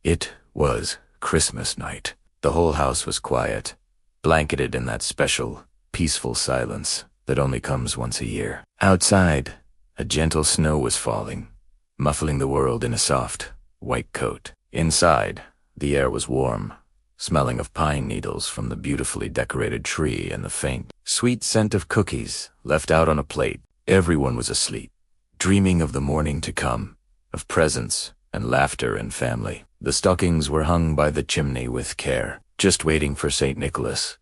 It was Christmas night. The whole house was quiet, blanketed in that special, peaceful silence that only comes once a year. Outside, a gentle snow was falling, muffling the world in a soft, white coat. Inside, the air was warm, smelling of pine needles from the beautifully decorated tree and the faint, sweet scent of cookies left out on a plate. Everyone was asleep, dreaming of the morning to come, of presents and laughter and family. The stockings were hung by the chimney with care, just waiting for St. Nicholas.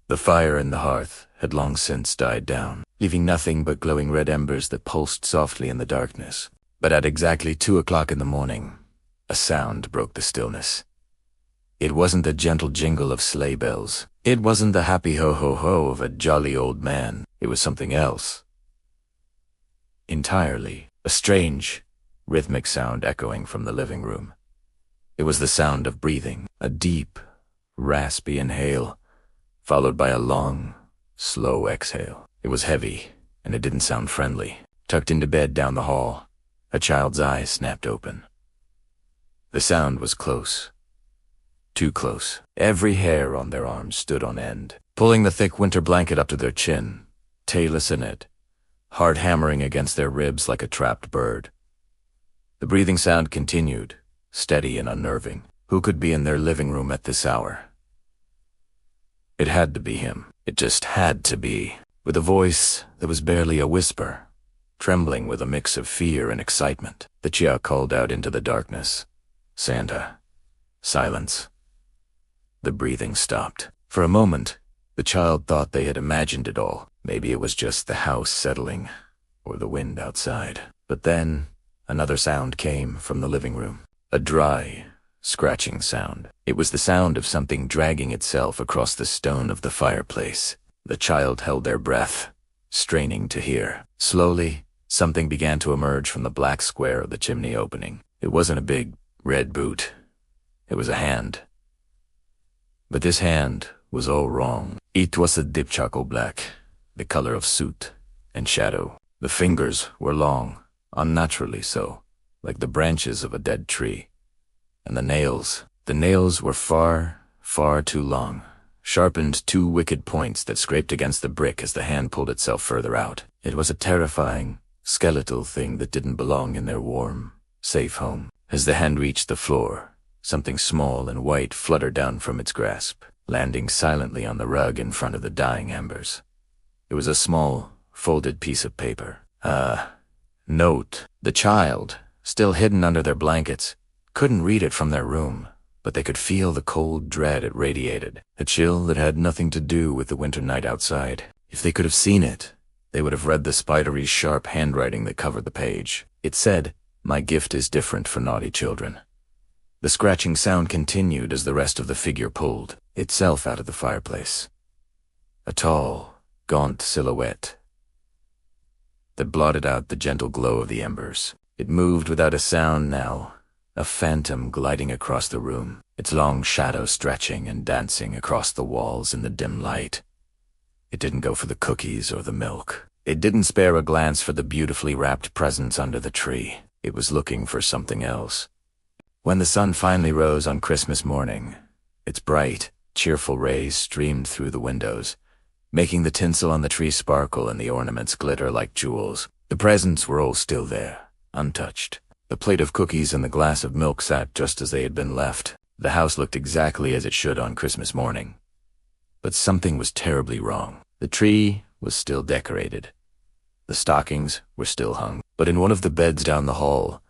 The fire in the hearth had long since died down, leaving nothing but glowing red embers that pulsed softly in the darkness. But at exactly 2 o'clock in the morning, a sound broke the stillness. It wasn't the gentle jingle of sleigh bells. It wasn't the happy ho-ho-ho of a jolly old man. It was something else. Entirely. A strange, rhythmic sound echoing from the living room. It was the sound of breathing, a deep, raspy inhale, followed by a long, slow exhale. It was heavy, and it didn't sound friendly. Tucked into bed down the hall, a child's eyes snapped open. The sound was close. Too close. Every hair on their arms stood on end, pulling the thick winter blanket up to their chin, tailless in it, heart hammering against their ribs like a trapped bird. The breathing sound continued, steady and unnerving. Who could be in their living room at this hour? It had to be him. It just had to be. With a voice that was barely a whisper, trembling with a mix of fear and excitement, the Chia called out into the darkness. Santa. Silence. The breathing stopped. For a moment, the child thought they had imagined it all. Maybe it was just the house settling, or the wind outside. But then, another sound came from the living room. A dry, scratching sound. It was the sound of something dragging itself across the stone of the fireplace. The child held their breath, straining to hear. Slowly, something began to emerge from the black square of the chimney opening. It wasn't a big, red boot. It was a hand. But this hand was all wrong. It was a deep charcoal black, the color of soot and shadow. The fingers were long, unnaturally so, like the branches of a dead tree. And the nails were far, far too long, sharpened 2 wicked points that scraped against the brick as the hand pulled itself further out. It was a terrifying, skeletal thing that didn't belong in their warm, safe home. As the hand reached the floor, something small and white fluttered down from its grasp, landing silently on the rug in front of the dying embers. It was a small, folded piece of paper. A note. The child, still hidden under their blankets, couldn't read it from their room, but they could feel the cold dread it radiated, a chill that had nothing to do with the winter night outside. If they could have seen it, they would have read the spidery, sharp handwriting that covered the page. It said, "My gift is different for naughty children." The scratching sound continued as the rest of the figure pulled itself out of the fireplace. A tall, gaunt silhouette that blotted out the gentle glow of the embers. It moved without a sound now, a phantom gliding across the room, its long shadow stretching and dancing across the walls in the dim light. It didn't go for the cookies or the milk. It didn't spare a glance for the beautifully wrapped presents under the tree. It was looking for something else. When the sun finally rose on Christmas morning, its bright, cheerful rays streamed through the windows, making the tinsel on the tree sparkle and the ornaments glitter like jewels. The presents were all still there, untouched. The plate of cookies and the glass of milk sat just as they had been left. The house looked exactly as it should on Christmas morning. But something was terribly wrong. The tree was still decorated. The stockings were still hung. But in one of the beds down the hall,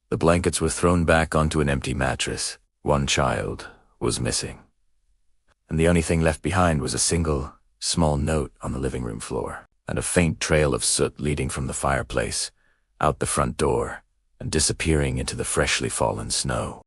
the blankets were thrown back onto an empty mattress. One child was missing. And the only thing left behind was a single, small note on the living room floor, and a faint trail of soot leading from the fireplace, out the front door, and disappearing into the freshly fallen snow.